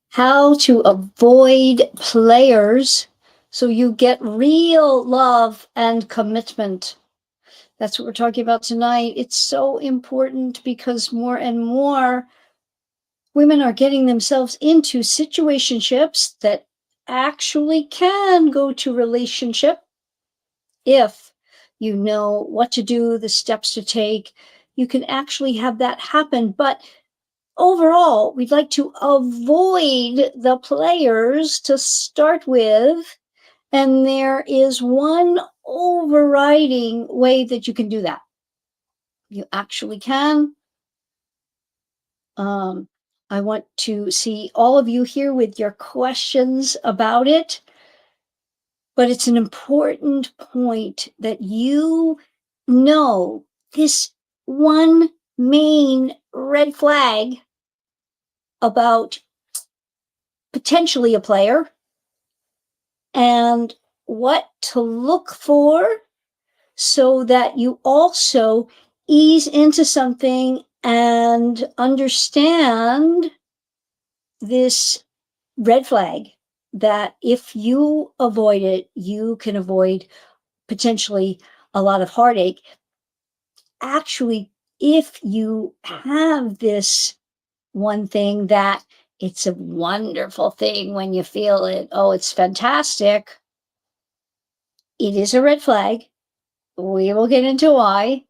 How to avoid players so you get real love and commitment. That's what we're talking about tonight. It's so important because more and more women are getting themselves into situationships that actually can go to relationship if you know what to do, the steps to take. You can actually have that happen. But overall, we'd like to avoid the players to start with. And there is one overriding way that you can do that. You actually can. I want to see all of you here with your questions about it. But it's an important point that you know this one main red flag about potentially a player and what to look for so that you also ease into something and understand this red flag that if you avoid it, you can avoid potentially a lot of heartache. Actually, if you have this one thing that it's a wonderful thing when you feel it, oh, it's fantastic, it is a red flag. We will get into why.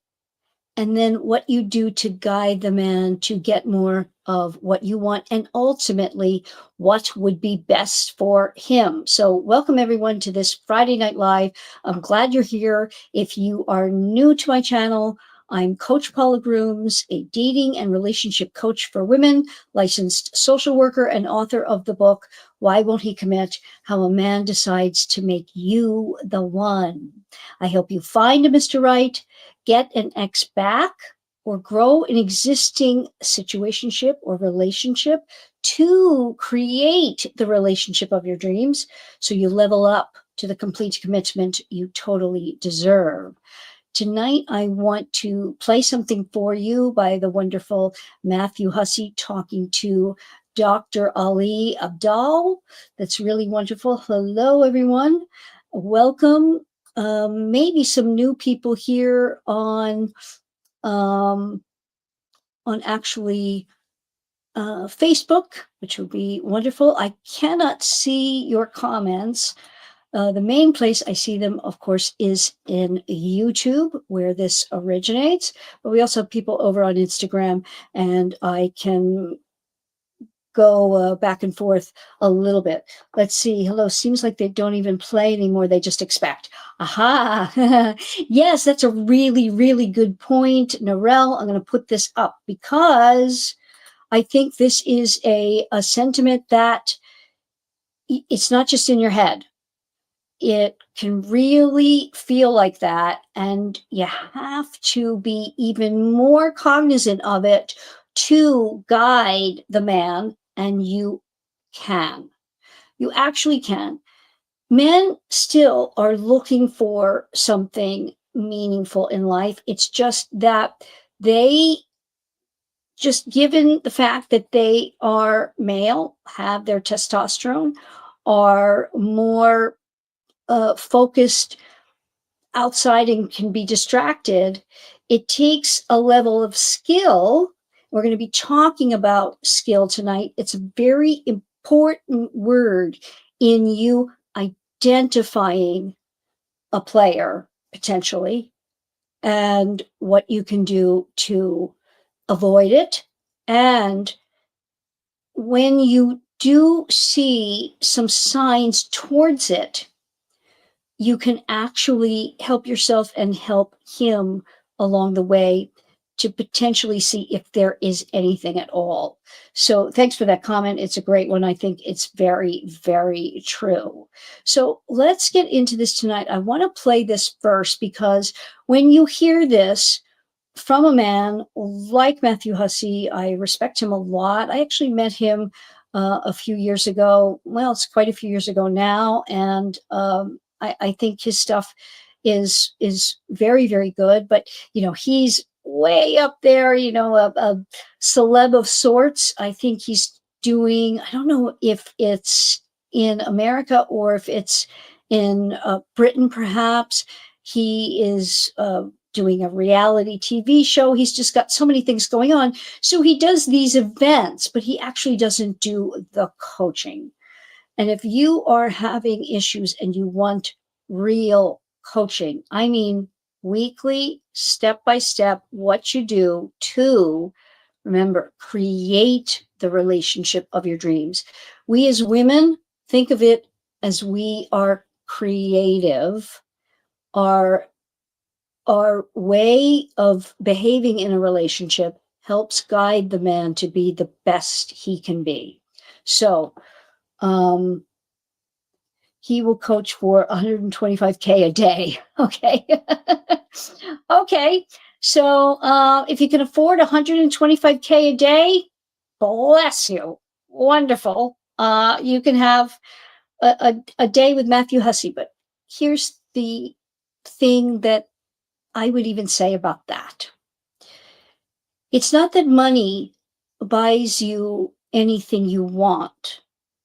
And then what you do to guide the man to get more of what you want and ultimately what would be best for him. So welcome everyone to this Friday Night Live. I'm glad you're here. If you are new to my channel, I'm Coach Paula Grooms, a dating and relationship coach for women, licensed social worker and author of the book, Why Won't He Commit? How a Man Decides to Make You the One. I help you find a Mr. Right, get an ex back, or grow an existing situationship or relationship to create the relationship of your dreams so you level up to the complete commitment you totally deserve. Tonight, I want to play something for you by the wonderful Matthew Hussey talking to Dr. Ali Abdal. That's really wonderful. Hello, everyone. Welcome. Maybe some new people here on actually Facebook, which would be wonderful. I cannot see your comments. The main place I see them, of course, is in YouTube, where this originates. But we also have people over on Instagram, and I can go back and forth a little bit. Let's see. Hello. Seems like they don't even play anymore. They just expect. Aha. Yes, that's a really, really good point, Narelle. I'm going to put this up because I think this is a sentiment that it's not just in your head. It can really feel like that, and you have to be even more cognizant of it to guide the man, and you can. You actually can. Men still are looking for something meaningful in life. It's just that they, just given the fact that they are male, have their testosterone, are more focused outside and can be distracted, it takes a level of skill. We're going to be talking about skill tonight. It's a very important word in you identifying a player potentially and what you can do to avoid it. And when you do see some signs towards it, you can actually help yourself and help him along the way to potentially see if there is anything at all. So thanks for that comment. It's a great one. I think it's very, very true. So let's get into this tonight. I want to play this first because when you hear this from a man like Matthew Hussey, I respect him a lot. I actually met him a few years ago. Well, it's quite a few years ago now. And I think his stuff is very, very good. But, you know, he's way up there, a celeb of sorts. I think he's doing, I don't know if it's in America or if it's in Britain, perhaps. He is doing a reality TV show. He's just got so many things going on. So he does these events, but he actually doesn't do the coaching. And if you are having issues and you want real coaching, I mean, weekly, step by step, what you do to, remember, create the relationship of your dreams. We as women, think of it as we are creative. Our way of behaving in a relationship helps guide the man to be the best he can be. So, um, he will coach for 125K a day. Okay. Okay. So if you can afford 125K a day, bless you. Wonderful. You can have a day with Matthew Hussey. But here's the thing that I would even say about that. It's not that money buys you anything you want.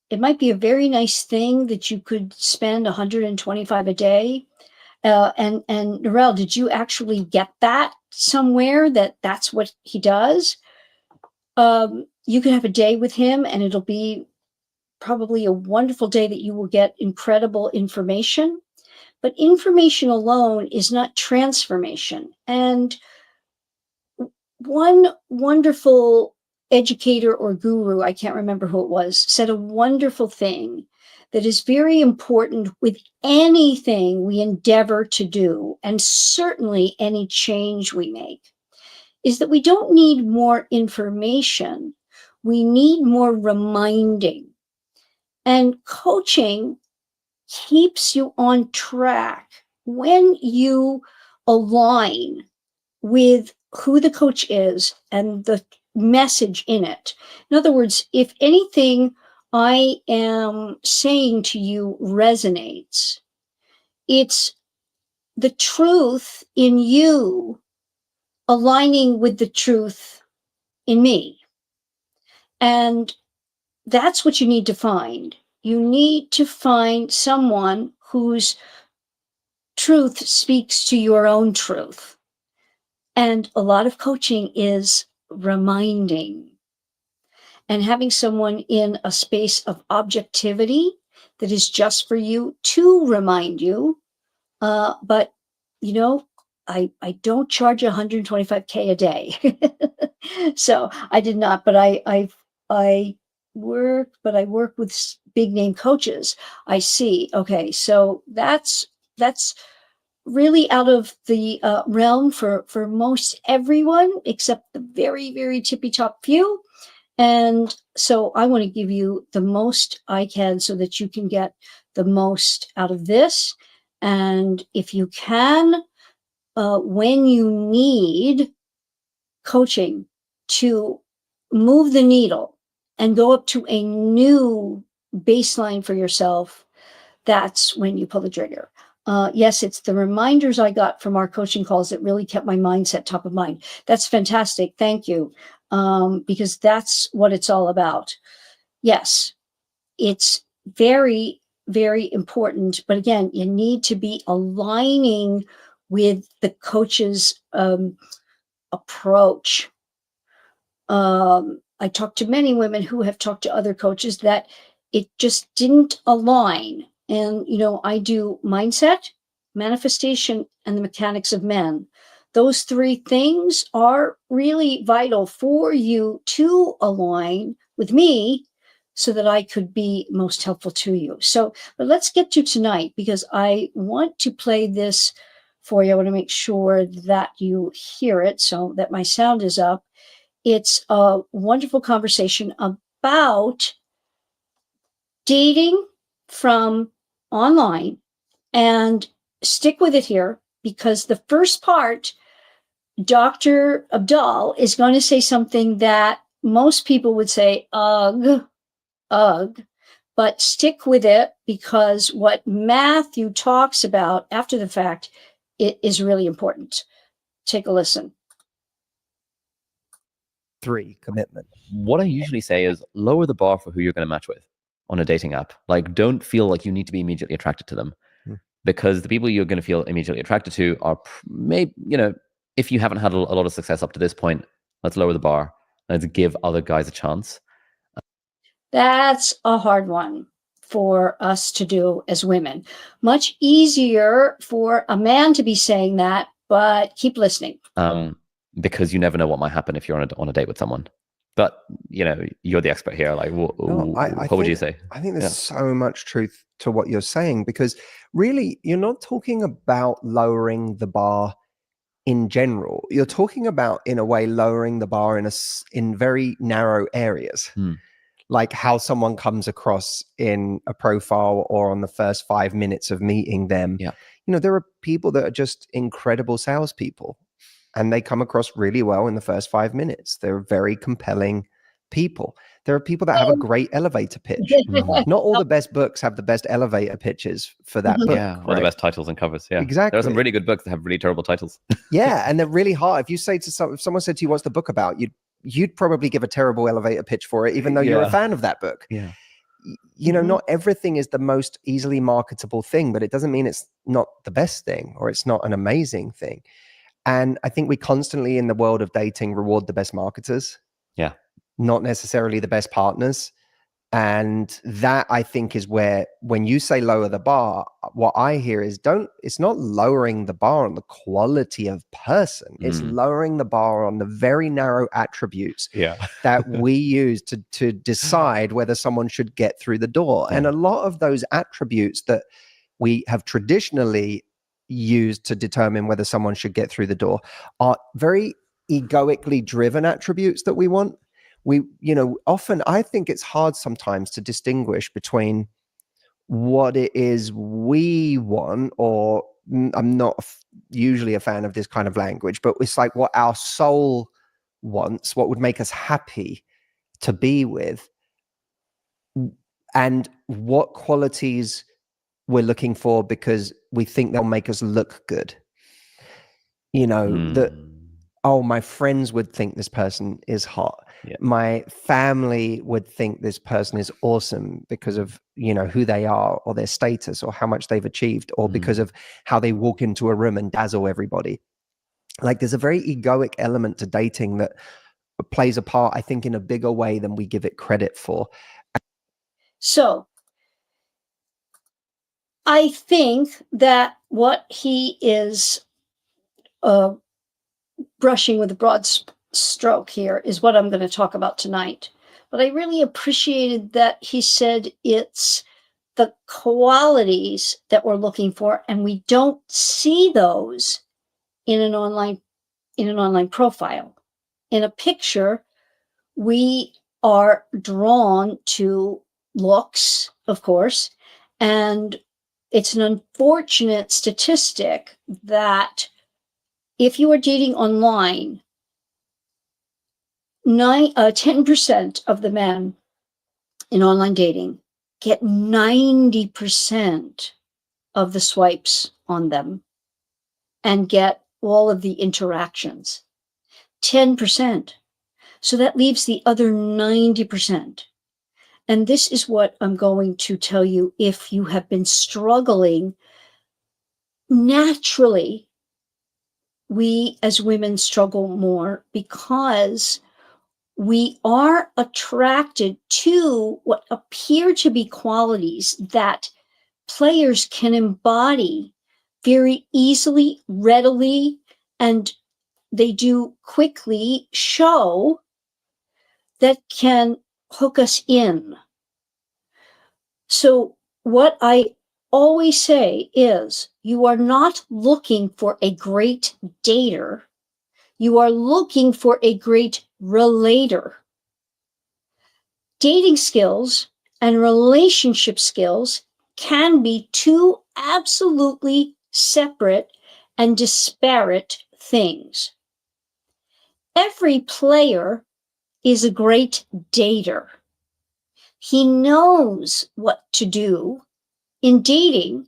It might be a very nice thing that you could spend 125 a day. And Narelle, did you actually get that somewhere that that's what he does? You could have a day with him and it'll be probably a wonderful day that you will get incredible information. But information alone is not transformation. And one wonderful educator or guru, I can't remember who it was, said a wonderful thing that is very important with anything we endeavor to do, and certainly any change we make, is that we don't need more information. We need more reminding. And coaching keeps you on track when you align with who the coach is and the message in it. In other words, if anything I am saying to you resonates, it's the truth in you aligning with the truth in me. And that's what you need to find. You need to find someone whose truth speaks to your own truth. And a lot of coaching is reminding and having someone in a space of objectivity that is just for you to remind you. But, I don't charge 125K a day. So I did not, but I work with big name coaches. I see. Okay. So that's really out of the realm for most everyone, except the very, very tippy top few. And so I want to give you the most I can so that you can get the most out of this. And if you can, when you need coaching to move the needle and go up to a new baseline for yourself, that's when you pull the trigger. Yes, it's the reminders I got from our coaching calls that really kept my mindset top of mind. That's fantastic. Thank you. Because that's what it's all about. Yes, it's very, very important. But again, you need to be aligning with the coach's approach. I talked to many women who have talked to other coaches that it just didn't align. And, I do mindset, manifestation, and the mechanics of men. Those three things are really vital for you to align with me so that I could be most helpful to you. So, but let's get to tonight because I want to play this for you. I want to make sure that you hear it so that my sound is up. It's a wonderful conversation about dating from online, and stick with it here because the first part, Dr. Abdal is going to say something that most people would say, ugh, ugh, but stick with it because what Matthew talks about after the fact, it is really important. Take a listen. 3, commitment. What I usually say is lower the bar for who you're going to match with on a dating app. Like, don't feel like you need to be immediately attracted to them, because the people you're going to feel immediately attracted to are maybe, if you haven't had a lot of success up to this point, let's lower the bar. Let's give other guys a chance. That's a hard one for us to do as women. Much easier for a man to be saying that, but keep listening. Because you never know what might happen if you're on a date with someone. But, you're the expert here. Like, what would you say? I think there's so much truth to what you're saying, because really, you're not talking about lowering the bar in general. You're talking about, in a way, lowering the bar in very narrow areas. Like how someone comes across in a profile or on the first 5 minutes of meeting them. Yeah. There are people that are just incredible salespeople, and they come across really well in the first 5 minutes. They're very compelling people. There are people that have a great elevator pitch. Not all the best books have the best elevator pitches for that book. Yeah, or the best titles and covers. Yeah, exactly. There are some really good books that have really terrible titles. Yeah, and they're really hard. If someone said to you, "What's the book about?" You'd probably give a terrible elevator pitch for it, even though you're a fan of that book. Yeah. Not everything is the most easily marketable thing, but it doesn't mean it's not the best thing or it's not an amazing thing. And I think we constantly, in the world of dating, reward the best marketers. Yeah. Not necessarily the best partners. And that, I think, is where, when you say lower the bar, what I hear is it's not lowering the bar on the quality of person. It's lowering the bar on the very narrow attributes that we use to decide whether someone should get through the door. And a lot of those attributes that we have traditionally used to determine whether someone should get through the door are very egoically driven attributes that we want. We, often, I think it's hard sometimes to distinguish between what it is we want, or I'm not usually a fan of this kind of language, but it's like what our soul wants, what would make us happy to be with, and what qualities we're looking for because we think they'll make us look good. Oh, my friends would think this person is hot. Yeah. My family would think this person is awesome because of, who they are, or their status, or how much they've achieved, or because of how they walk into a room and dazzle everybody. Like, there's a very egoic element to dating that plays a part, I think, in a bigger way than we give it credit for. So I think that what he is brushing with a broad stroke here is what I'm going to talk about tonight. But I really appreciated that he said it's the qualities that we're looking for, and we don't see those in an online profile. In a picture, we are drawn to looks, of course, and it's an unfortunate statistic that if you are dating online, 10% of the men in online dating get 90% of the swipes on them and get all of the interactions. 10%. So that leaves the other 90%. And this is what I'm going to tell you if you have been struggling. Naturally, we as women struggle more because we are attracted to what appear to be qualities that players can embody very easily, readily, and they do quickly show that can hook us in. So what I always say is, you are not looking for a great dater. You are looking for a great relator. Dating skills and relationship skills can be two absolutely separate and disparate things. Every player is a great dater. He knows what to do in dating,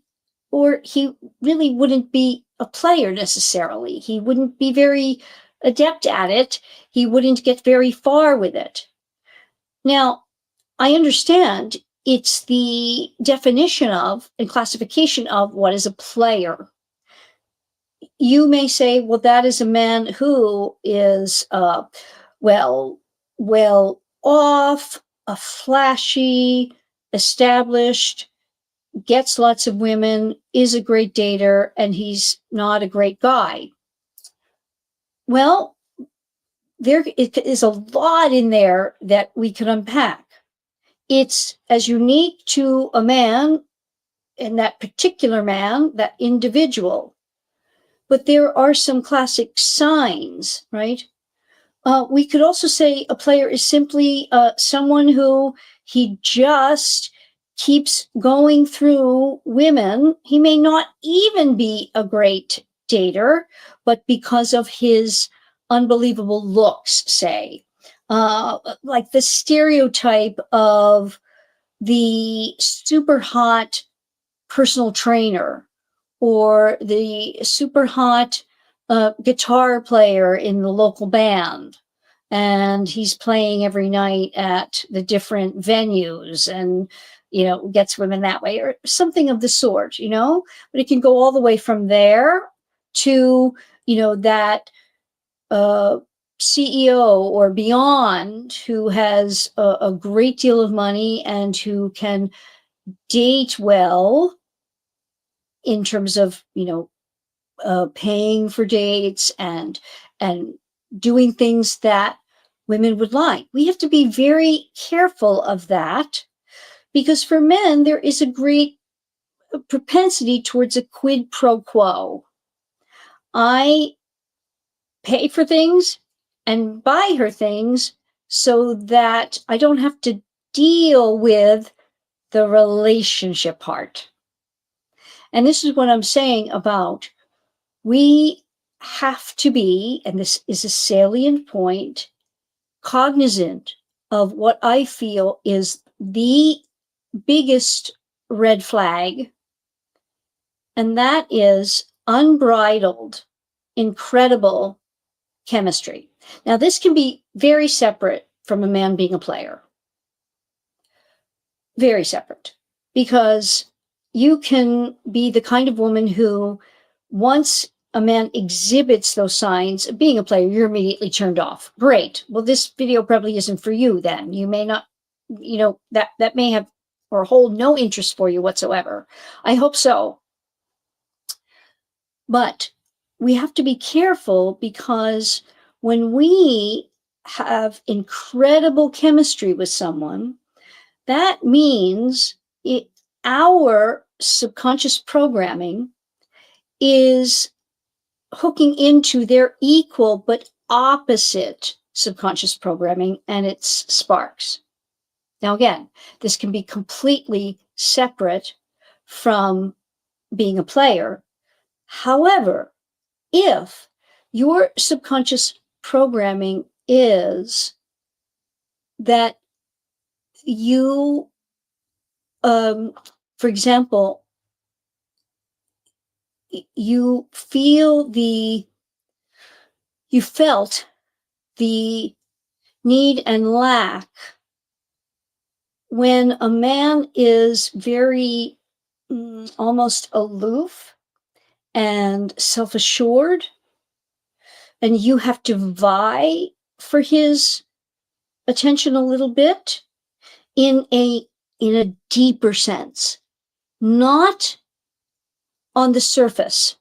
or he really wouldn't be a player necessarily. He wouldn't be very adept at it, he wouldn't get very far with it. Now, I understand it's the definition of and classification of what is a player. You may say, well, that is a man who is, well, well off, a flashy, established, gets lots of women, is a great dater, and he's not a great guy. Well, there is a lot in there that we can unpack. It's as unique to a man and that particular man, that individual. But there are some classic signs, right? We could also say a player is simply someone who he just keeps going through women. He may not even be a great dater, but because of his unbelievable looks, say, like the stereotype of the super hot personal trainer or the super hot guitar player in the local band. And he's playing every night at the different venues and, gets women that way or something of the sort, but it can go all the way from there to, that CEO or beyond who has a great deal of money and who can date well in terms of, paying for dates and doing things that women would like. We have to be very careful of that because for men, there is a great propensity towards a quid pro quo. I pay for things and buy her things so that I don't have to deal with the relationship part. And this is what I'm saying about we have to be, and this is a salient point, cognizant of what I feel is the biggest red flag, and that is unbridled, incredible chemistry. Now, this can be very separate from a man being a player. Very separate. Because you can be the kind of woman who, once a man exhibits those signs of being a player, you're immediately turned off. Great. Well, this video probably isn't for you then. You may not, that may have or hold no interest for you whatsoever. I hope so. But we have to be careful because when we have incredible chemistry with someone, that means our subconscious programming is hooking into their equal but opposite subconscious programming, and it's sparks. Now, again, this can be completely separate from being a player. However, if your subconscious programming is that you, for example, you felt the need and lack when a man is very almost aloof and self-assured, and you have to vie for his attention a little bit in a deeper sense, not on the surface.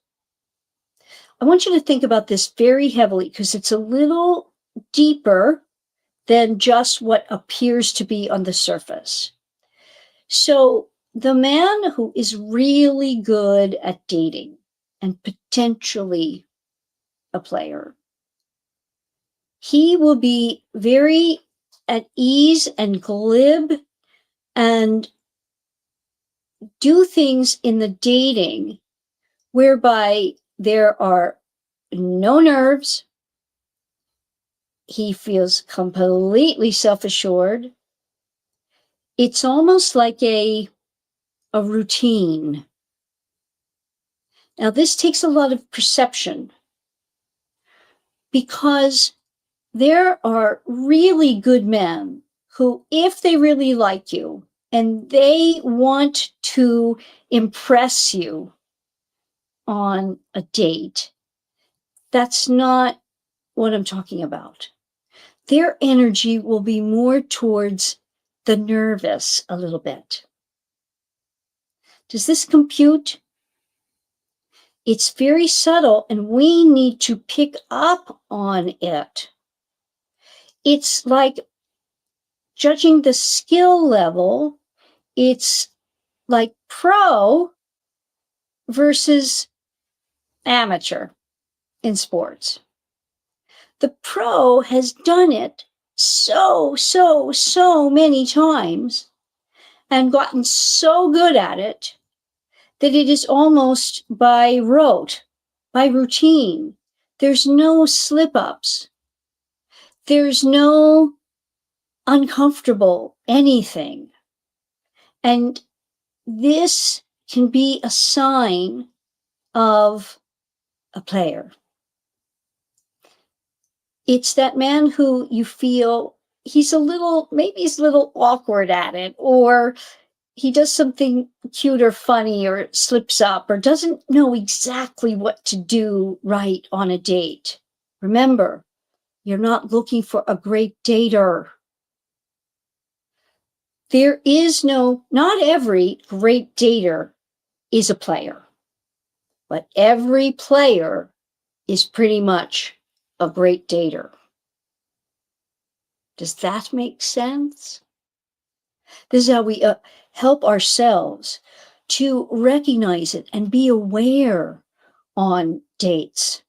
I want you to think about this very heavily because it's a little deeper than just what appears to be on the surface. So the man who is really good at dating and potentially a player, he will be very at ease and glib and do things in the dating whereby there are no nerves. He feels completely self-assured. It's almost like a routine. Now, this takes a lot of perception. because there are really good men who, if they really like you and they want to impress you on a date, that's not what I'm talking about. Their energy will be more towards the nervous a little bit. Does this compute? It's very subtle and we need to pick up on it. It's like judging the skill level. It's like pro versus amateur in sports. The pro has done it so many times and gotten so good at it that it is almost by rote, by routine. There's no slip ups. There's no uncomfortable anything. And this can be a sign of a player. It's that man who you feel maybe he's a little awkward at it, or he does something cute or funny, or slips up, or doesn't know exactly what to do right on a date. Remember, you're not looking for a great dater. Not every great dater is a player, but every player is pretty much a great dater. Does that make sense? This is how we help ourselves to recognize it and be aware on dates.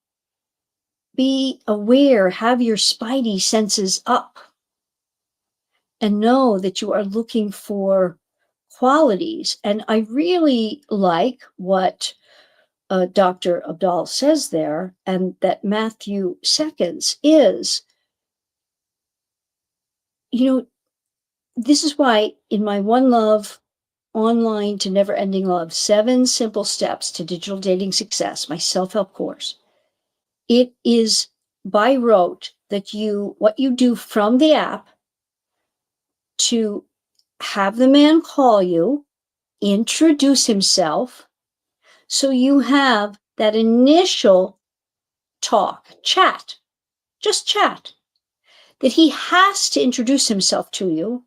Be aware, have your spidey senses up, and know that you are looking for qualities. And I really like what Dr. Abdal says there, and that Matthew Seconds is, this is why in my One Love Online to Never Ending Love, 7 Simple Steps to Digital Dating Success, my self-help course, it is by rote that what you do from the app to have the man call you, introduce himself, so you have that initial chat, just chat, that he has to introduce himself to you.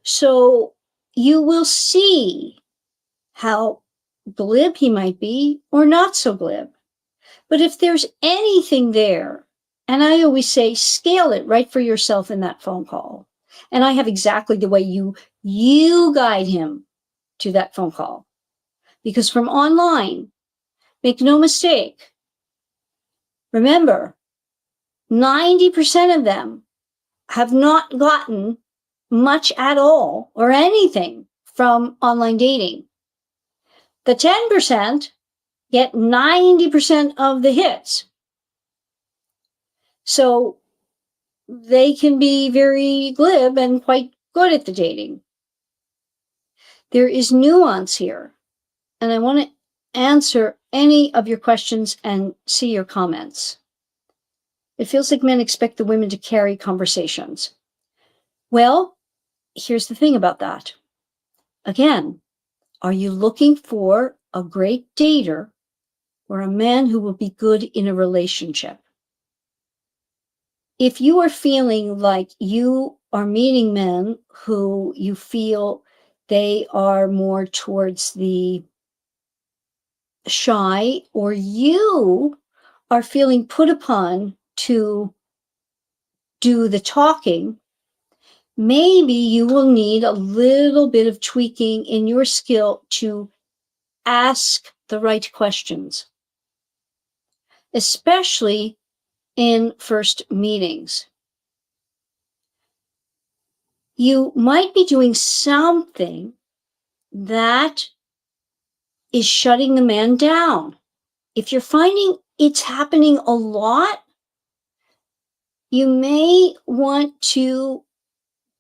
So you will see how glib he might be or not so glib. But if there's anything there, and I always say, scale it right for yourself in that phone call. And I have exactly the way you guide him to that phone call. Because from online, make no mistake, remember, 90% of them have not gotten much at all or anything from online dating. The 10% get 90% of the hits. So they can be very glib and quite good at the dating. There is nuance here, and I want to answer any of your questions and see your comments. It feels like men expect the women to carry conversations. Well, here's the thing about that. Again, are you looking for a great dater or a man who will be good in a relationship? If you are feeling like you are meeting men who you feel they are more towards the shy, or you are feeling put upon to do the talking, maybe you will need a little bit of tweaking in your skill to ask the right questions, especially in first meetings. You might be doing something that is shutting the man down. If you're finding it's happening a lot, you may want to,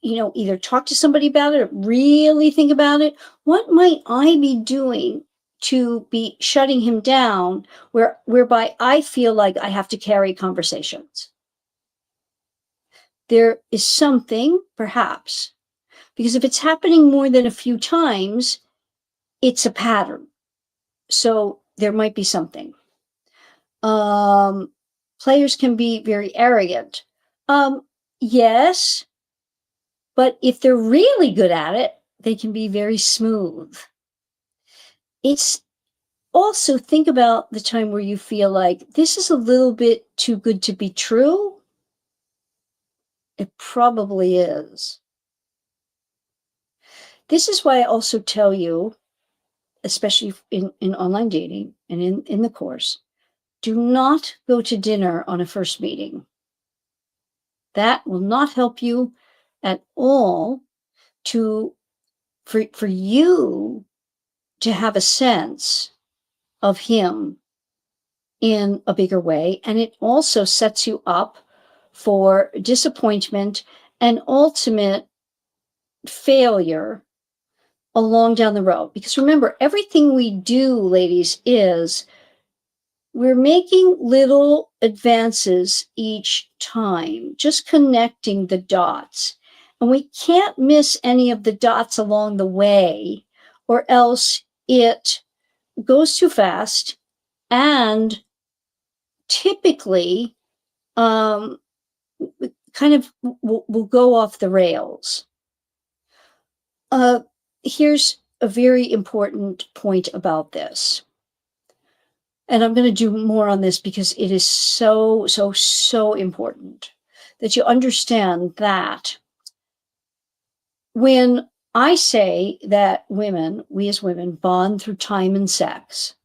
either talk to somebody about it or really think about it. What might I be doing to be shutting him down whereby I feel like I have to carry conversations. There is something, perhaps, because if it's happening more than a few times, it's a pattern. So there might be something. Players can be very arrogant. Yes, but if they're really good at it, they can be very smooth. It's also, think about the time where you feel like this is a little bit too good to be true. It probably is. This is why I also tell you, especially in online dating and in the course, do not go to dinner on a first meeting. That will not help you at all for you to have a sense of him in a bigger way. And it also sets you up for disappointment and ultimate failure along down the road. Because remember, everything we do, ladies, is we're making little advances each time, just connecting the dots. And we can't miss any of the dots along the way, or else it goes too fast and typically kind of will go off the rails. Here's a very important point about this. And I'm going to do more on this because it is so important that you understand that when I say that we as women bond through time and sex,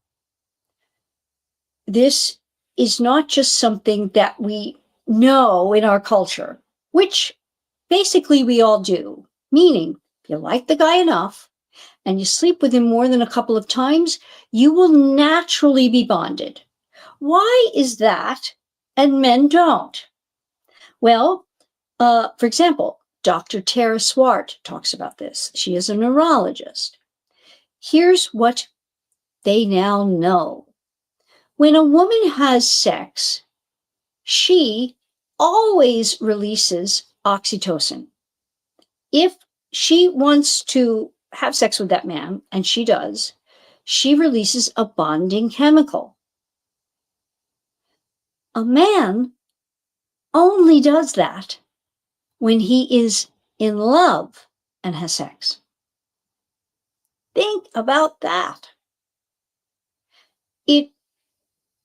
this is not just something that we know in our culture, which basically we all do. Meaning, if you like the guy enough and you sleep with him more than a couple of times, you will naturally be bonded. Why is that and men don't? Well, for example, Dr. Tara Swart talks about this. She is a neurologist. Here's what they now know. When a woman has sex, she always releases oxytocin. If she wants to have sex with that man, and she does, she releases a bonding chemical. A man only does that when he is in love and has sex. Think about that.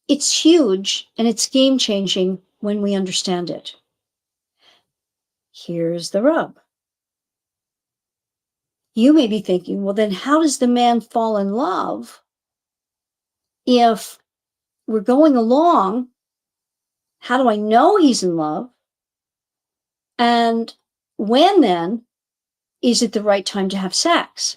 It's huge and it's game-changing when we understand it. Here's the rub. You may be thinking, well, then how does the man fall in love if we're going along? How do I know he's in love? And when then is it the right time to have sex?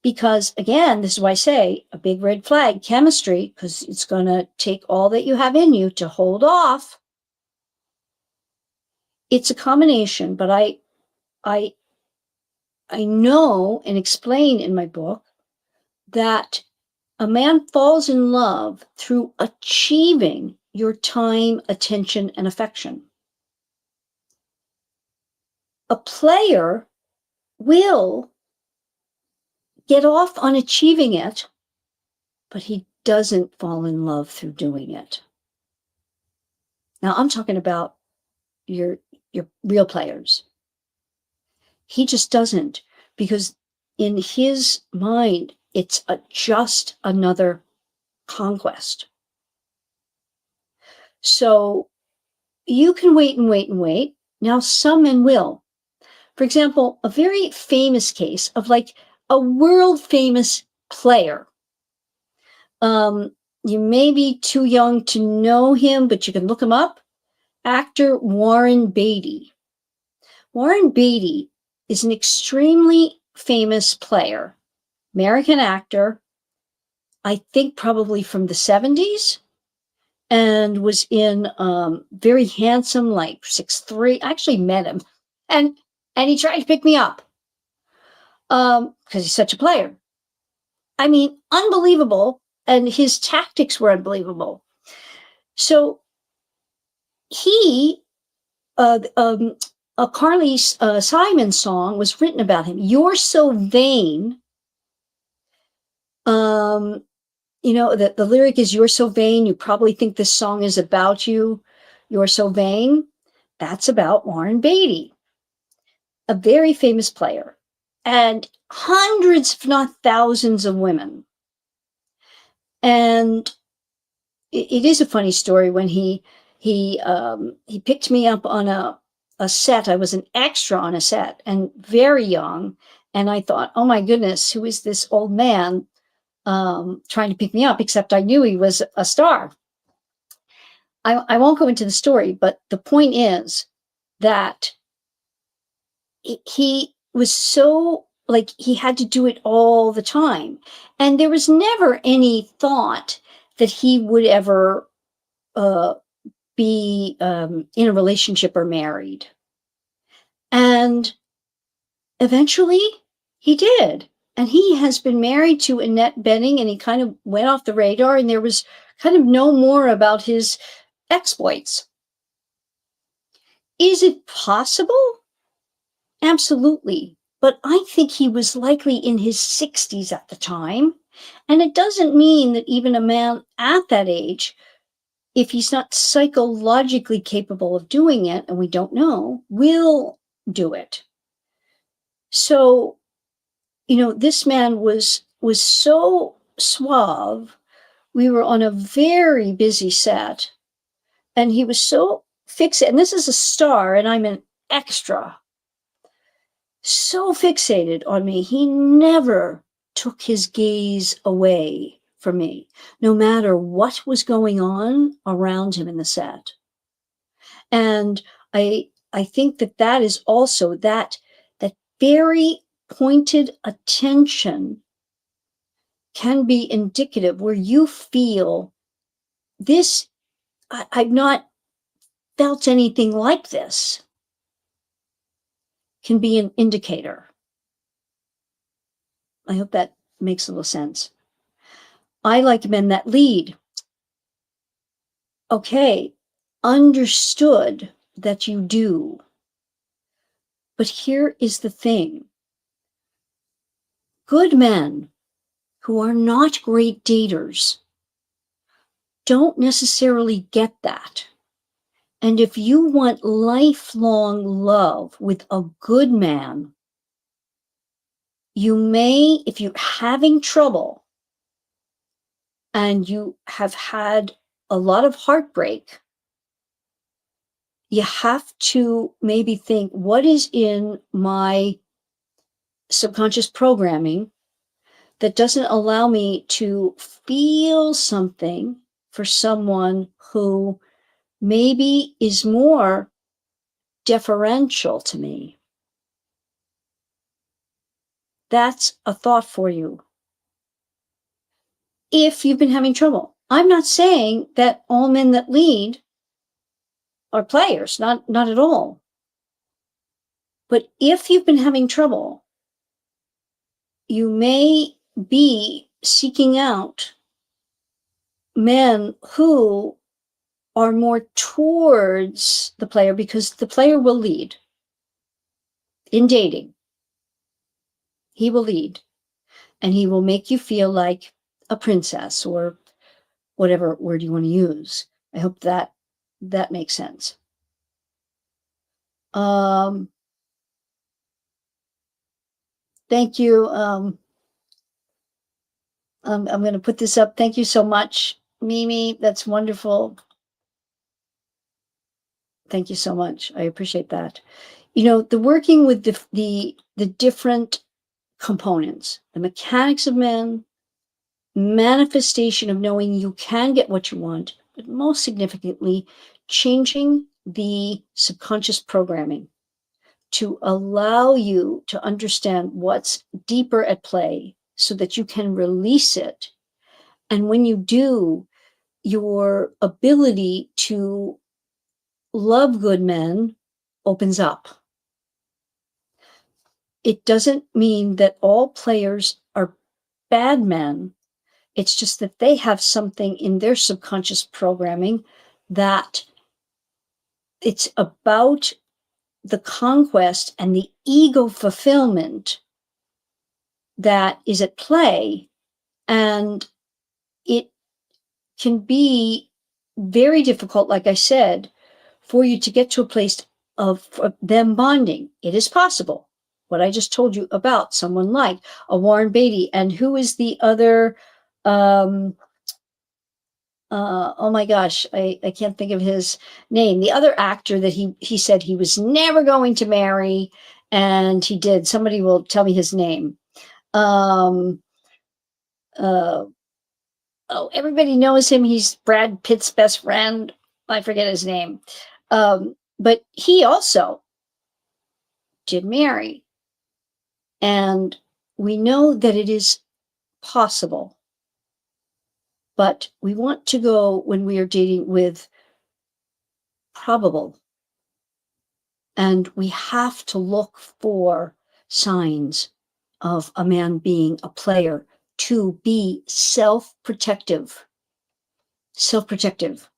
Because again, this is why I say a big red flag, chemistry, because it's going to take all that you have in you to hold off. It's a combination, but I know and explain in my book that a man falls in love through achieving your time, attention, and affection. A player will get off on achieving it, but he doesn't fall in love through doing it. Now, I'm talking about your real players. He just doesn't, because in his mind, it's just another conquest. So you can wait and wait and wait. Now, some men will. For example, a very famous case of like a world famous player. You may be too young to know him, but you can look him up. Actor Warren Beatty. Warren Beatty is an extremely famous player, American actor, I think probably from the 70s, and was in very handsome, like 6'3". I actually met him, and he tried to pick me up because he's such a player. I mean, unbelievable. And his tactics were unbelievable. So he, a Carly Simon song was written about him. You're so vain. The lyric is, you're so vain. You probably think this song is about you. You're so vain. That's about Warren Beatty, a very famous player, and hundreds, if not thousands, of women. And it is a funny story. When he picked me up on a set. I was an extra on a set and very young. And I thought, oh my goodness, who is this old man trying to pick me up? Except I knew he was a star. I won't go into the story, but the point is that he was so, like, he had to do it all the time. And there was never any thought that he would ever be in a relationship or married. And eventually he did. And he has been married to Annette Bening, and he kind of went off the radar, and there was kind of no more about his exploits. Is it possible? Absolutely. But I think he was likely in his 60s at the time. And it doesn't mean that even a man at that age, if he's not psychologically capable of doing it, and we don't know, will do it. So, this man was so suave. We were on a very busy set, and he was so fixated. And this is a star, and I'm an extra. So fixated on me. He never took his gaze away from me, no matter what was going on around him in the set. And I think that is also that very pointed attention can be indicative, where you feel this, I've not felt anything like this, can be an indicator. I hope that makes a little sense. I like men that lead. Okay, understood that you do. But here is the thing. Good men who are not great daters don't necessarily get that. And if you want lifelong love with a good man, you may, if you're having trouble and you have had a lot of heartbreak, you have to maybe think, what is in my subconscious programming that doesn't allow me to feel something for someone who maybe is more deferential to me? That's a thought for you. If you've been having trouble, I'm not saying that all men that lead are players, not at all. But if you've been having trouble, you may be seeking out men who are more towards the player, because the player will lead in dating. He will lead, and he will make you feel like a princess, or whatever word you want to use. I hope that makes sense. Thank you. I'm going to put this up. Thank you so much, Mimi. That's wonderful. Thank you so much. I appreciate that. The working with the different components, the mechanics of men, manifestation of knowing you can get what you want, but most significantly, changing the subconscious programming to allow you to understand what's deeper at play so that you can release it. And when you do, your ability to love good men opens up. It doesn't mean that all players are bad men. It's just that they have something in their subconscious programming that it's about the conquest and the ego fulfillment that is at play. And it can be very difficult, like I said, for you to get to a place of them bonding. It is possible. What I just told you about someone like a Warren Beatty, and who is the other, oh my gosh, I can't think of his name. The other actor that he said he was never going to marry, and he did. Somebody will tell me his name. Um, uh, oh, everybody knows him. He's Brad Pitt's best friend. I forget his name. But he also did marry. And we know that it is possible. But we want to go, when we are dating, with probable. And we have to look for signs of a man being a player, to be self-protective. Self-protective.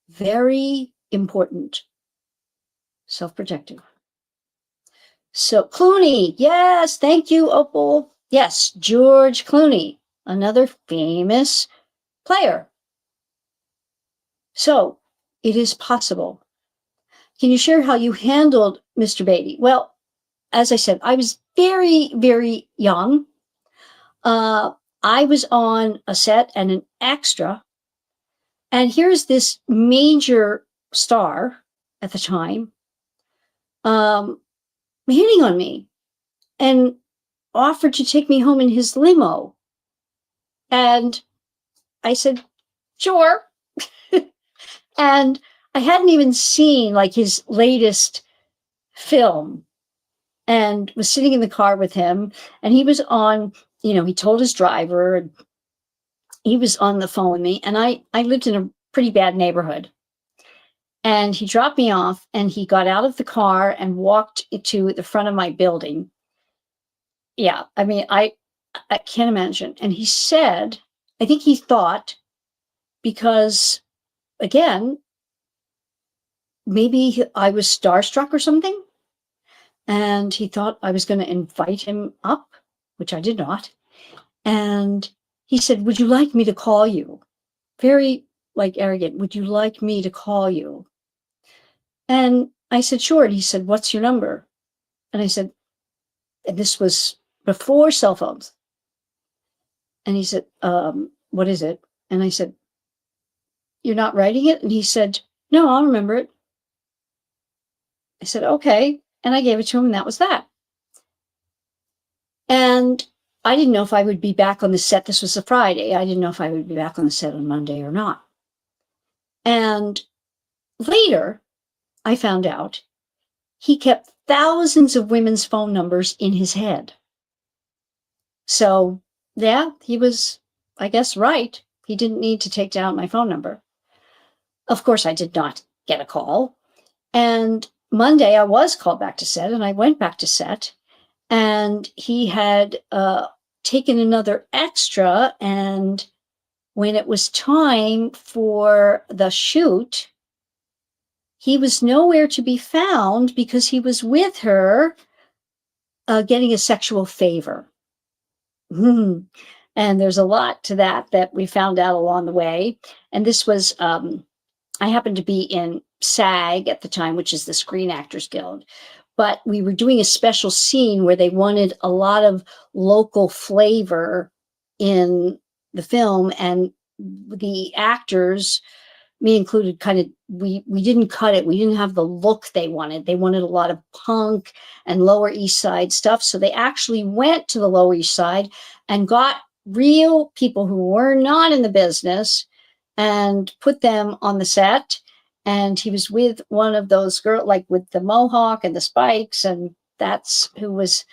Very important. Self-protective. So Clooney, yes, thank you, Opal. Yes, George Clooney, another famous player. So it is possible. Can you share how you handled Mr. Beatty? Well, as I said, I was very, very young. I was on a set and an extra. And here's this major star at the time hitting on me and offered to take me home in his limo. And I said, sure. And I hadn't even seen like his latest film, and was sitting in the car with him, and he was on, he told his driver, and he was on the phone with me, and I lived in a pretty bad neighborhood. And he dropped me off, and he got out of the car and walked to the front of my building. Yeah, I mean, I can't imagine. And he said, I think he thought, because again, maybe I was starstruck or something, and he thought I was going to invite him up, which I did not. And he said, would you like me to call you? Very like arrogant. Would you like me to call you? And I said, sure. And he said, what's your number? And I said, and this was before cell phones. And he said, what is it? And I said, you're not writing it? And he said, no, I'll remember it. I said, okay. And I gave it to him, and that was that. And I didn't know if I would be back on the set. This was a Friday. I didn't know if I would be back on the set on Monday or not. And later, I found out he kept thousands of women's phone numbers in his head. So, yeah, he was, I guess, right. He didn't need to take down my phone number. Of course, I did not get a call. And Monday, I was called back to set, and I went back to set. And he had taken another extra. And when it was time for the shoot, he was nowhere to be found because he was with her getting a sexual favor. And there's a lot to that we found out along the way. And this was, I happened to be in SAG at the time, which is the Screen Actors Guild. But we were doing a special scene where they wanted a lot of local flavor in the film, and the actors, me included, kind of, we didn't cut it. We didn't have the look they wanted. They wanted a lot of punk and Lower East Side stuff. So they actually went to the Lower East Side and got real people who were not in the business and put them on the set. And he was with one of those girls, like with the mohawk and the spikes, and that's who was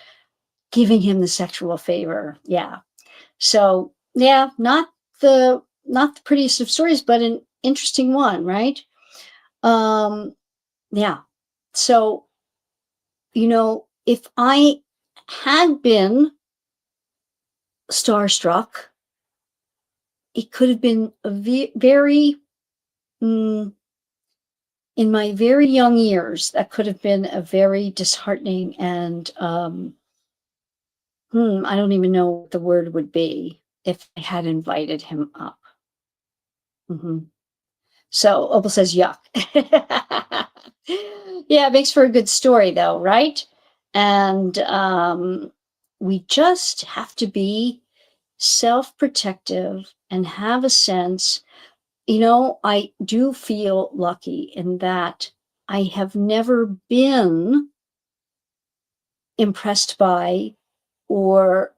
giving him the sexual favor. Yeah. So yeah, not the prettiest of stories, but an interesting one, right? Yeah. So, if I had been starstruck. It could have been a very, in my very young years, that could have been a very disheartening and, I don't even know what the word would be if I had invited him up. So Opal says, yuck. Yeah, it makes for a good story though, right? And we just have to be self-protective and have a sense. I do feel lucky in that I have never been impressed by or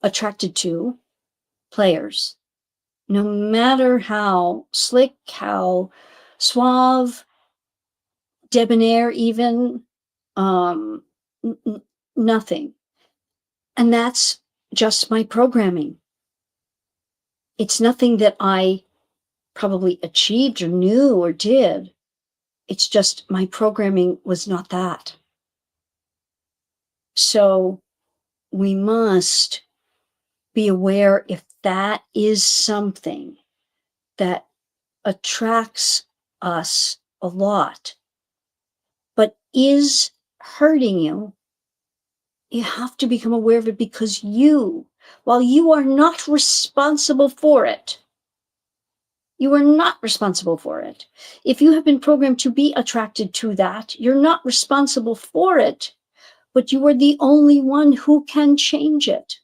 attracted to players. No matter how slick, how suave, debonair, even, nothing. And that's just my programming. It's nothing that I probably achieved or knew or did. It's just my programming was not that. So we must be aware if that is something that attracts us a lot, but is hurting you. You have to become aware of it, because while you are not responsible for it, you are not responsible for it. If you have been programmed to be attracted to that, you're not responsible for it, but you are the only one who can change it.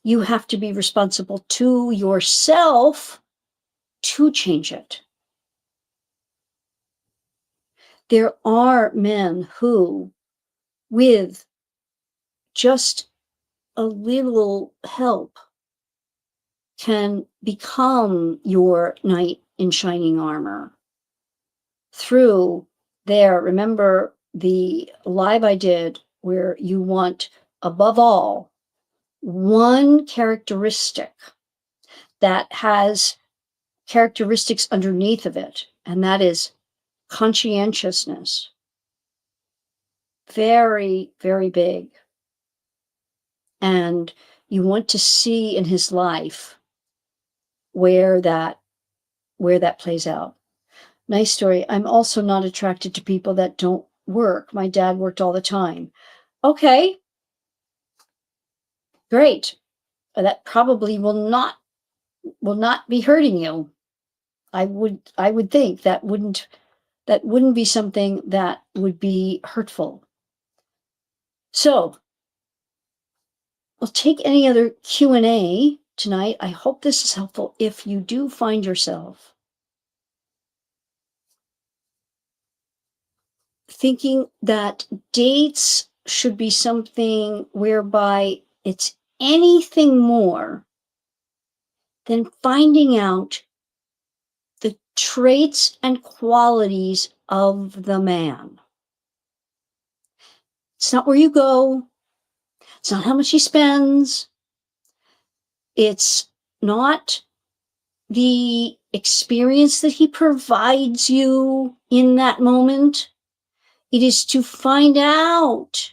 You have to be responsible to yourself to change it. There are men who, with just a little help, can become your knight in shining armor through remember the live I did where you want, above all, one characteristic that has characteristics underneath of it, and that is conscientiousness. Very, very big. And you want to see in his life where that plays out. Nice story. I'm also not attracted to people that don't work. My dad worked all the time. Okay. Great. That probably will not be hurting you. I would think that wouldn't be something that would be hurtful. So we'll take any other Q&A tonight. I hope this is helpful if you do find yourself thinking that dates should be something whereby it's anything more than finding out the traits and qualities of the man. It's not where you go. It's not how much he spends. It's not the experience that he provides you in that moment. It is to find out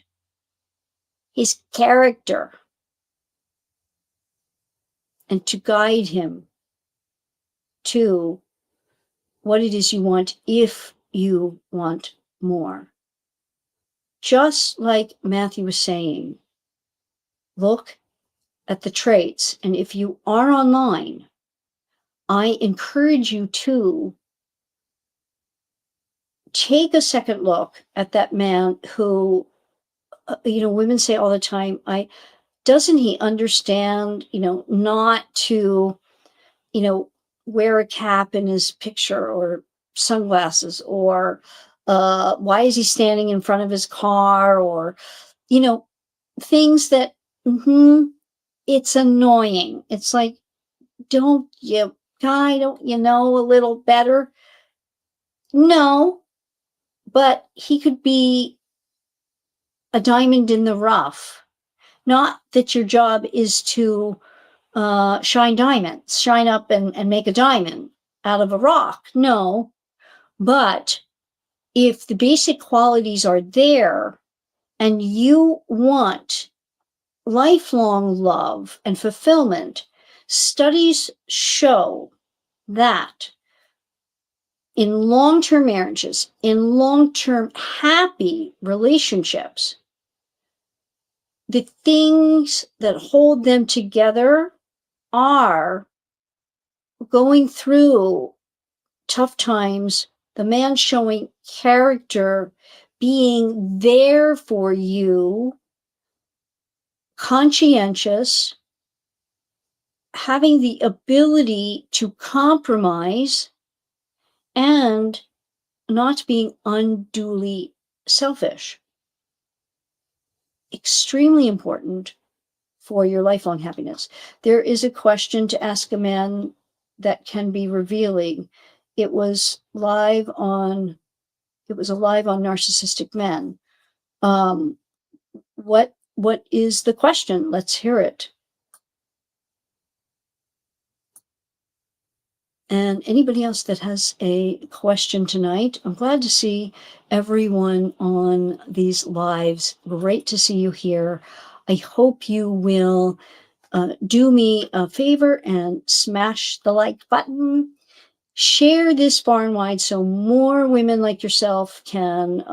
his character and to guide him to what it is you want if you want more. Just like Matthew was saying, look at the traits. And if you are online, I encourage you to take a second look at that man who, women say all the time, doesn't he understand, not to, wear a cap in his picture or sunglasses, or why is he standing in front of his car, or, things that, it's annoying. It's like, don't you know a little better? No, but he could be a diamond in the rough. Not that your job is to shine up and make a diamond out of a rock. No, but if the basic qualities are there and you want lifelong love and fulfillment, studies show that in long-term marriages, in long-term happy relationships, the things that hold them together are going through tough times, the man showing character, being there for you, conscientious, having the ability to compromise, and not being unduly selfish. Extremely important for your lifelong happiness. There is a question to ask a man that can be revealing. It was live on Narcissistic Men. What is the question? Let's hear it. And anybody else that has a question tonight, I'm glad to see everyone on these lives. Great to see you here. I hope you will do me a favor and smash the like button. Share this far and wide so more women like yourself can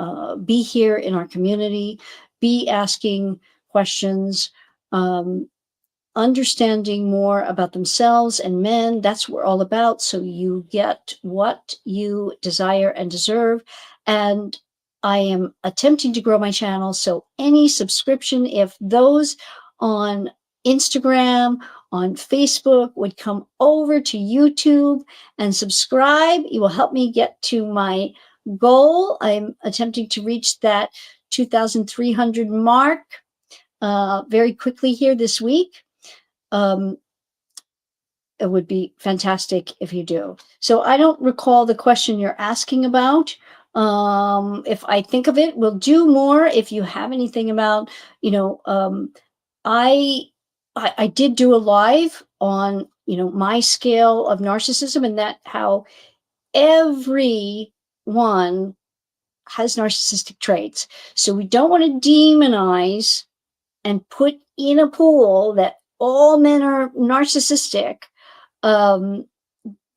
be here in our community, be asking questions, understanding more about themselves and men. That's what we're all about. So you get what you desire and deserve. And I am attempting to grow my channel. So any subscription, if those on Instagram, on Facebook would come over to YouTube and subscribe, it will help me get to my goal. I'm attempting to reach that 2,300 mark very quickly here this week. It would be fantastic if you do. So I don't recall the question you're asking about. If I think of it, we'll do more. If you have anything about, I did do a live on, my scale of narcissism, and that how everyone has narcissistic traits. So we don't want to demonize and put in a pool that all men are narcissistic.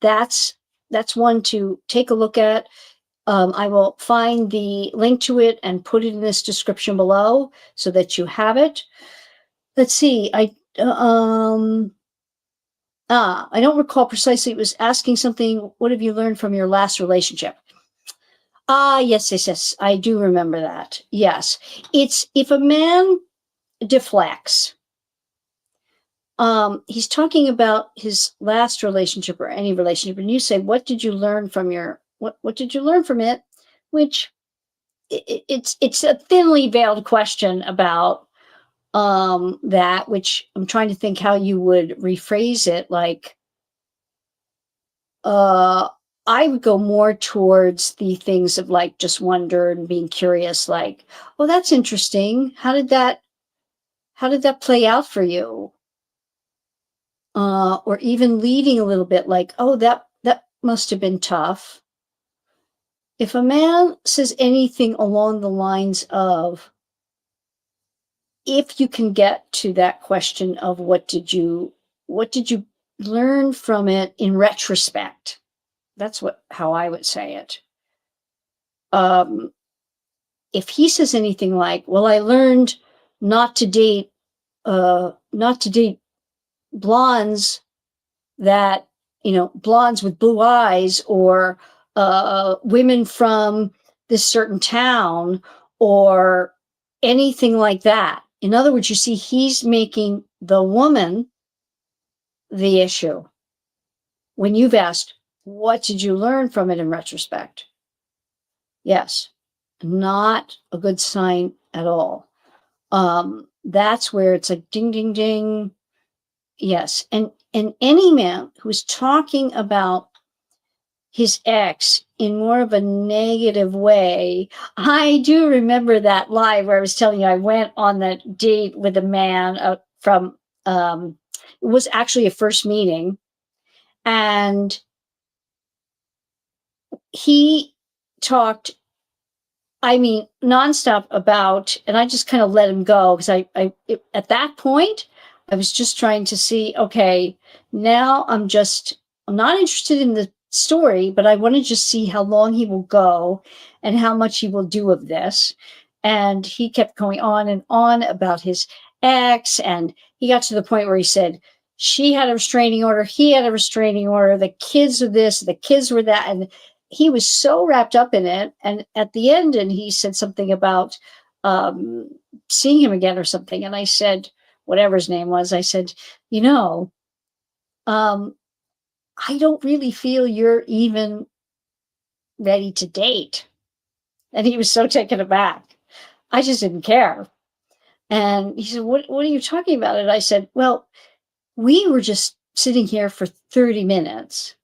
That's one to take a look at. I will find the link to it and put it in this description below so that you have it. Let's see. I don't recall precisely. It was asking something. What have you learned from your last relationship? Yes. I do remember that. Yes. It's if a man deflects, he's talking about his last relationship or any relationship, and you say, what did you learn from what did you learn from it? Which it's a thinly veiled question about that, which I'm trying to think how you would rephrase it. Like, I would go more towards the things of like just wonder and being curious, like, oh, that's interesting. How did that play out for you? Or even leading a little bit like, oh, that must have been tough. If a man says anything along the lines of, if you can get to that question of what did you learn from it in retrospect, that's how I would say it. If he says anything like, well, I learned not to date blondes that, blondes with blue eyes, or women from this certain town, or anything like that. In other words, you see, he's making the woman the issue when you've asked, what did you learn from it in retrospect? Yes, not a good sign at all. That's where it's like ding, ding, ding. Yes. And any man who's talking about his ex in more of a negative way. I do remember that live where I was telling you I went on that date with a man from, it was actually a first meeting, and he talked I mean, nonstop about, and I just kind of let him go because at that point, I was just trying to see, okay, now I'm not interested in the story, but I want to just see how long he will go and how much he will do of this. And he kept going on and on about his ex. And he got to the point where he said, she had a restraining order, he had a restraining order, the kids were this, the kids were that. And he was so wrapped up in it. And at the end, and he said something about seeing him again or something. And I said, whatever his name was, I said, you know, I don't really feel you're even ready to date. And he was so taken aback. I just didn't care. And he said, what are you talking about? And I said, well, we were just sitting here for 30 minutes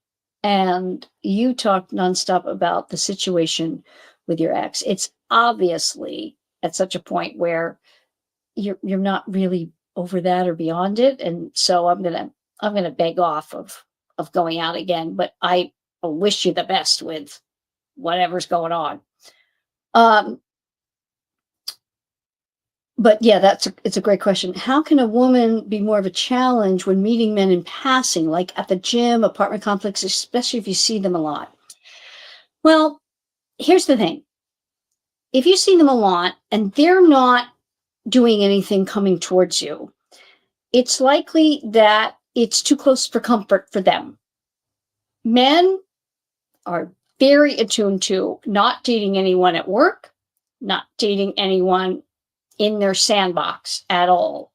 and you talked nonstop about the situation with your ex. It's obviously at such a point where you're not really over that or beyond it. And so I'm gonna beg off of going out again, but I wish you the best with whatever's going on. But yeah, it's a great question. How can a woman be more of a challenge when meeting men in passing, like at the gym, apartment complex, especially if you see them a lot? Well, here's the thing. If you see them a lot and they're not doing anything coming towards you, it's likely that it's too close for comfort for them. Men are very attuned to not dating anyone at work, not dating anyone in their sandbox at all.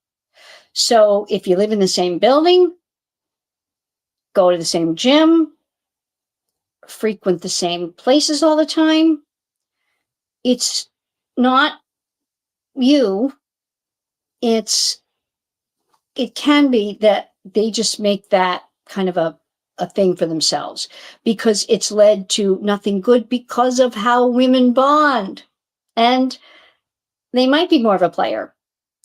So if you live in the same building, go to the same gym, frequent the same places all the time, it's not you. It can be that they just make that kind of a thing for themselves because it's led to nothing good because of how women bond. And they might be more of a player.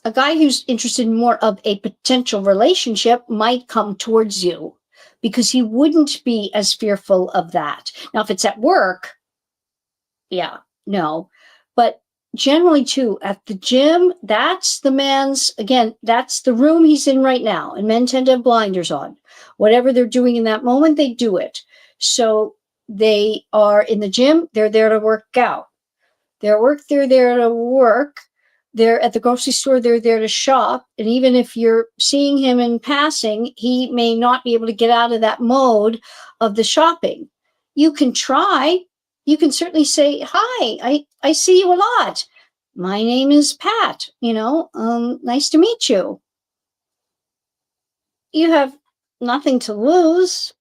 A guy who's interested in more of a potential relationship might come towards you because he wouldn't be as fearful of that. Now, if it's at work, yeah, no. But generally, too, at the gym, that's the man's, again, that's the room he's in right now. And men tend to have blinders on. Whatever they're doing in that moment, they do it. So they are in the gym, they're there to work out. They're there to work. They're at the grocery store, they're there to shop. And even if you're seeing him in passing, he may not be able to get out of that mode of the shopping. You can try. You can certainly say, hi, I see you a lot. My name is Pat, nice to meet you. You have nothing to lose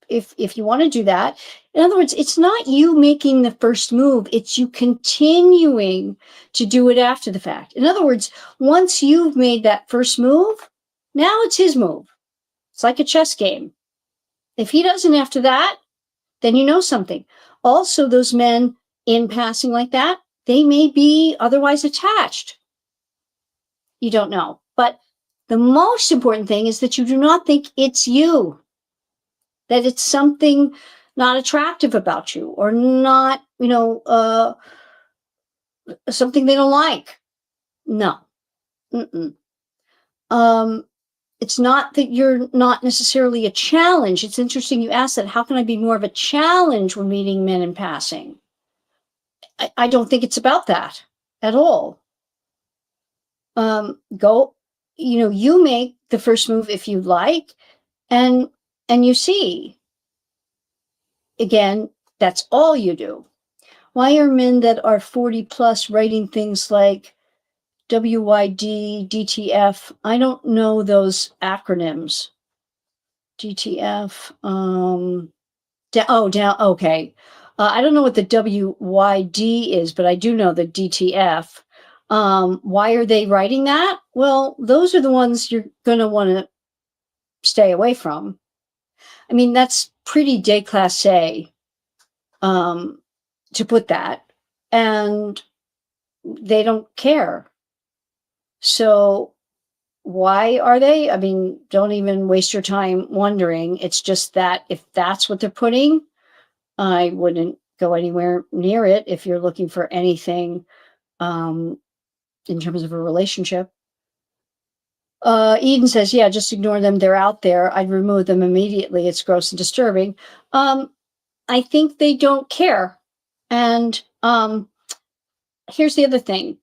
if you want to do that. In other words, it's not you making the first move, it's you continuing to do it after the fact. In other words, once you've made that first move, now it's his move. It's like a chess game. If he doesn't after that, then you know something. Also, those men in passing like that, they may be otherwise attached. You don't know. But the most important thing is that you do not think it's you, that it's something not attractive about you or not, something they don't like. No. It's not that you're not necessarily a challenge. It's interesting you asked that. How can I be more of a challenge when meeting men in passing? I don't think it's about that at all. You make the first move if you like, and you see. Again, that's all you do. Why are men that are 40 plus writing things like WYD, DTF? I don't know those acronyms. DTF, okay. I don't know what the WYD is, but I do know the DTF. Why are they writing that? Well, those are the ones you're going to want to stay away from. I mean, that's pretty déclassé to put that, and they don't care. So why are they? I mean, don't even waste your time wondering. It's just that if that's what they're putting, I wouldn't go anywhere near it if you're looking for anything in terms of a relationship. Eden says, yeah, just ignore them. They're out there. I'd remove them immediately. It's gross and disturbing. I think they don't care. And here's the other thing.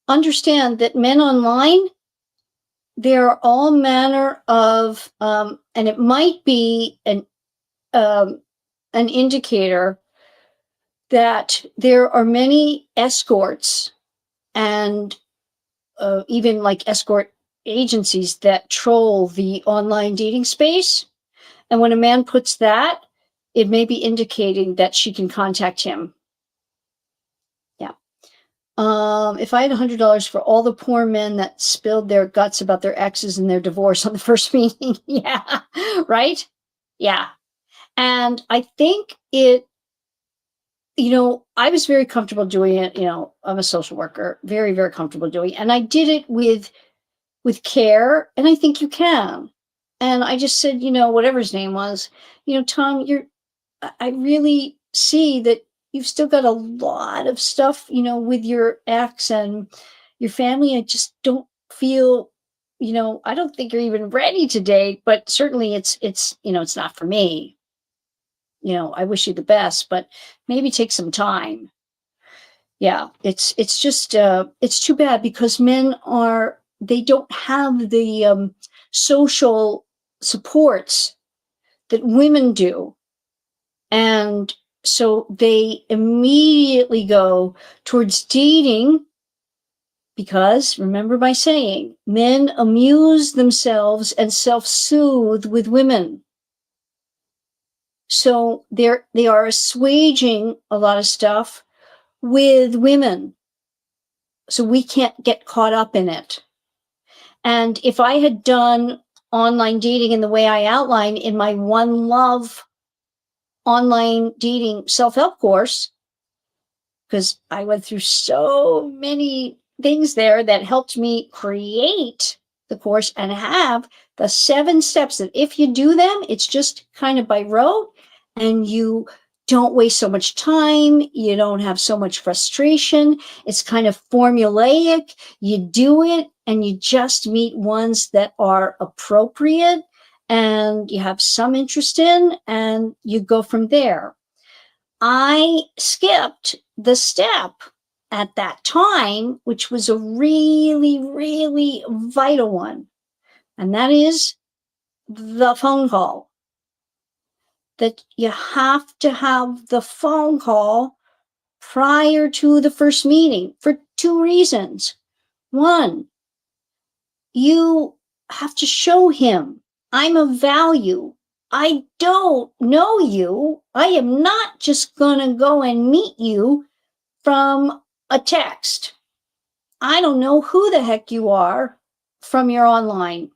Understand that men online, there are all manner of, and it might be an indicator that there are many escorts and even like escort agencies that troll the online dating space. And when a man puts that, it may be indicating that she can contact him. Yeah. If I had $100 for all the poor men that spilled their guts about their exes and their divorce on the first meeting. Yeah. Right? Yeah. And I think it, I was very comfortable doing it. I'm a social worker, very, very comfortable doing it. And I did it with care. And I think you can. And I just said, whatever his name was, Tom, I really see that you've still got a lot of stuff, with your ex and your family. I just don't feel, I don't think you're even ready to date, but certainly it's not for me. I wish you the best, but maybe take some time. Yeah, it's just, it's too bad because men they don't have the social supports that women do. And so they immediately go towards dating because, remember my saying, men amuse themselves and self-soothe with women. So they are assuaging a lot of stuff with women. So we can't get caught up in it. And if I had done online dating in the way I outlined in my One Love online dating self-help course, because I went through so many things there that helped me create the course and have the 7 steps that if you do them, it's just kind of by rote and you don't waste so much time. You don't have so much frustration. It's kind of formulaic. You do it and you just meet ones that are appropriate and you have some interest in and you go from there. I skipped the step at that time, which was a really, really vital one. And that is the phone call. That you have to have the phone call prior to the first meeting for 2 reasons. One, you have to show him I'm of value. I don't know you. I am not just going to go and meet you from a text. I don't know who the heck you are from your online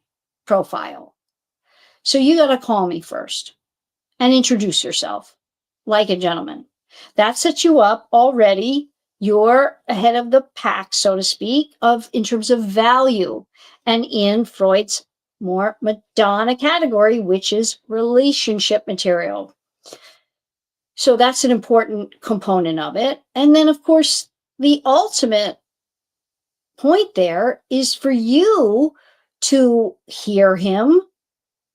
profile. So you got to call me first and introduce yourself like a gentleman. That sets you up already. You're ahead of the pack, so to speak, in terms of value and in Freud's more Madonna category, which is relationship material. So that's an important component of it. And then, of course, the ultimate point there is for you to hear him.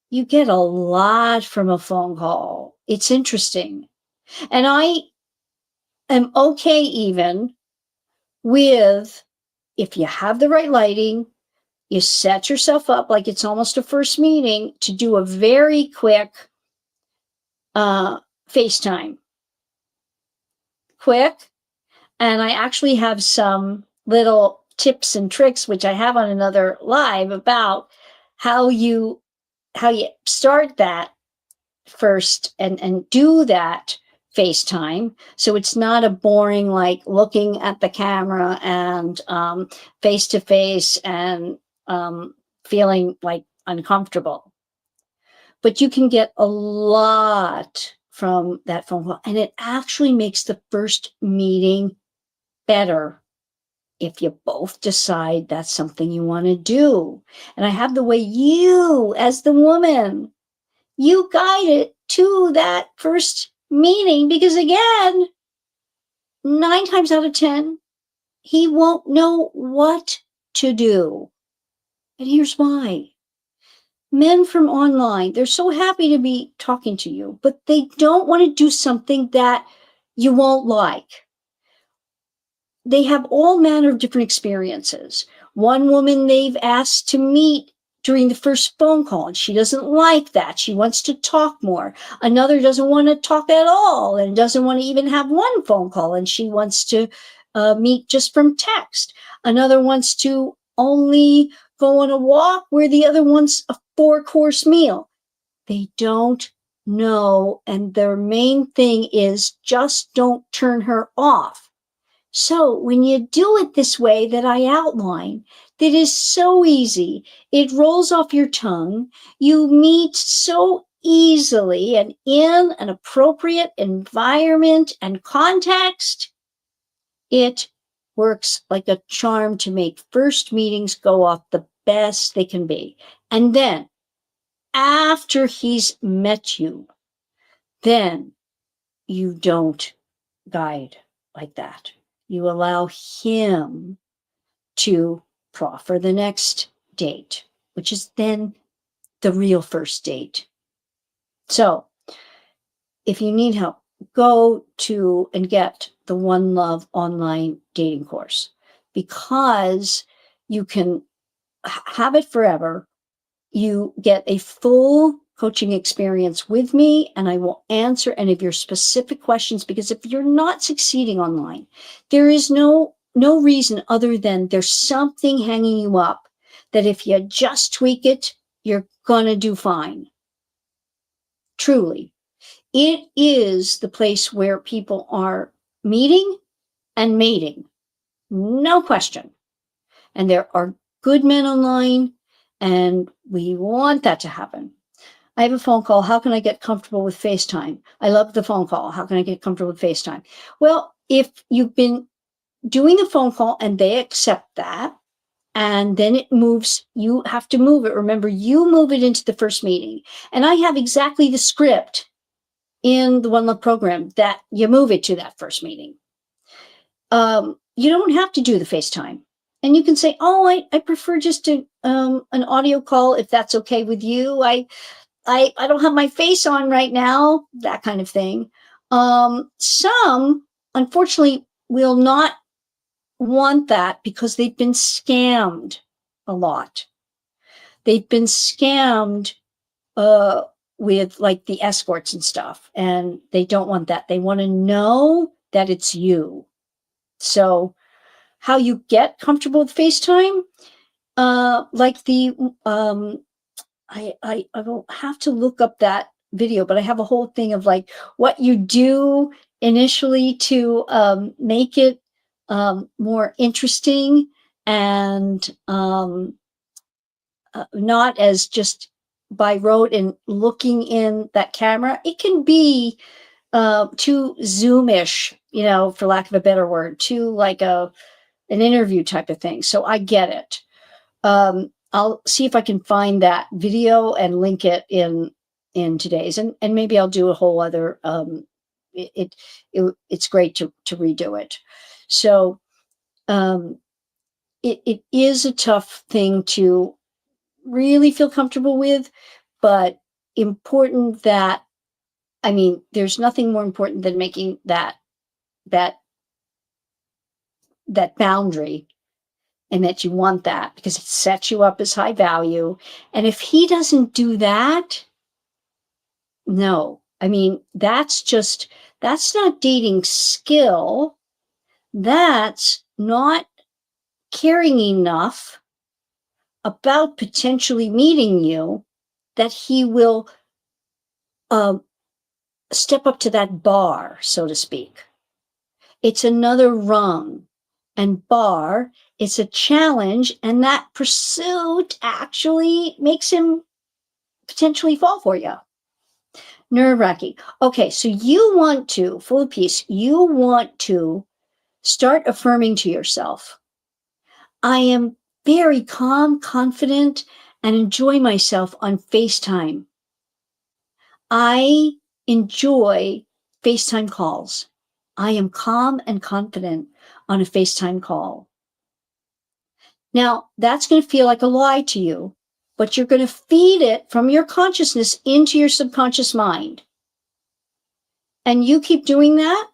You get a lot from a phone call. It's interesting. And I am okay even with, if you have the right lighting, you set yourself up like it's almost a first meeting to do a very quick FaceTime. Quick. And I actually have some little tips and tricks, which I have on another live, about how you start that first and do that FaceTime. So it's not a boring, like looking at the camera and face to face and feeling like uncomfortable. But you can get a lot from that phone call. And it actually makes the first meeting better if you both decide that's something you want to do. And I have the way you, as the woman, you guide it to that first meeting, because again, 9 times out of 10, he won't know what to do. And here's why. Men from online, they're so happy to be talking to you, but they don't want to do something that you won't like. They have all manner of different experiences. One woman they've asked to meet during the first phone call, and she doesn't like that. She wants to talk more. Another doesn't want to talk at all and doesn't want to even have one phone call, and she wants to meet just from text. Another wants to only go on a walk, where the other wants a 4-course meal. They don't know, and their main thing is just don't turn her off. So when you do it this way that I outline, that is so easy. It rolls off your tongue. You meet so easily and in an appropriate environment and context. It works like a charm to make first meetings go off the best they can be. And then after he's met you, then you don't guide like that. You allow him to proffer the next date, which is then the real first date. So if you need help, go to and get the One Love online dating course, because you can have it forever. You get a full coaching experience with me, and I will answer any of your specific questions, because if you're not succeeding online, there is no reason other than there's something hanging you up that if you just tweak it, you're going to do fine. Truly. It is the place where people are meeting and mating. No question. And there are good men online, and we want that to happen. I have a phone call. How can I get comfortable with FaceTime? I love the phone call. How can I get comfortable with FaceTime? Well, if you've been doing the phone call and they accept that, and then it moves, you have to move it. Remember, you move it into the first meeting. And I have exactly the script in the One Love program that you move it to that first meeting. You don't have to do the FaceTime. And you can say, oh, I prefer just an audio call if that's okay with you. I don't have my face on right now, that kind of thing. Some, unfortunately, will not want that because they've been scammed a lot. They've been scammed with like the escorts and stuff, and they don't want that. They want to know that it's you. So how you get comfortable with FaceTime, like the I will have to look up that video, but I have a whole thing of like what you do initially to make it more interesting and not as just by rote and looking in that camera. It can be too Zoomish, for lack of a better word, too like an interview type of thing. So I get it. I'll see if I can find that video and link it in today's, and maybe I'll do a whole other. It's great to redo it. So it is a tough thing to really feel comfortable with, but important that, there's nothing more important than making that boundary, and that you want that because it sets you up as high value. And if he doesn't do that, no, that's not dating skill. That's not caring enough about potentially meeting you that he will step up to that bar, so to speak. It's another rung, and bar, it's a challenge, and that pursuit actually makes him potentially fall for you. Nerve-wracking. Okay, so you want to, full of peace, you want to start affirming to yourself, I am very calm, confident, and enjoy myself on FaceTime. I enjoy FaceTime calls. I am calm and confident on a FaceTime call. Now, that's going to feel like a lie to you, but you're going to feed it from your consciousness into your subconscious mind. And you keep doing that.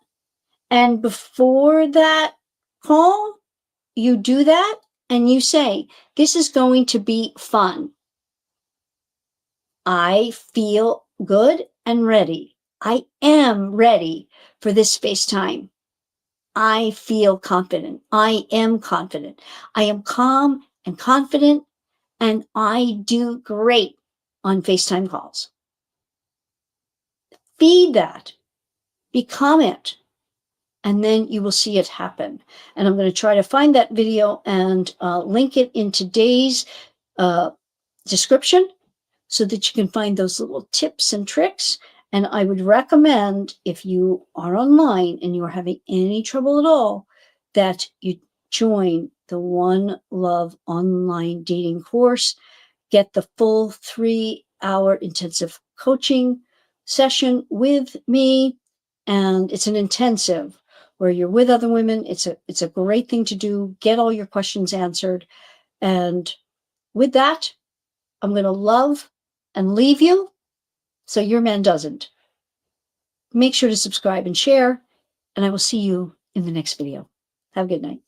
And before that call, you do that and you say, this is going to be fun. I feel good and ready. I am ready for this space time. I feel confident. I am confident. I am calm and confident, and I do great on FaceTime calls. Feed that, become it, and then you will see it happen. And I'm going to try to find that video and link it in today's description so that you can find those little tips and tricks. And I would recommend, if you are online and you are having any trouble at all, that you join the One Love online dating course, get the full 3-hour intensive coaching session with me. And it's an intensive where you're with other women. It's a great thing to do. Get all your questions answered. And with that, I'm going to love and leave you so your man doesn't. Make sure to subscribe and share, and I will see you in the next video. Have a good night.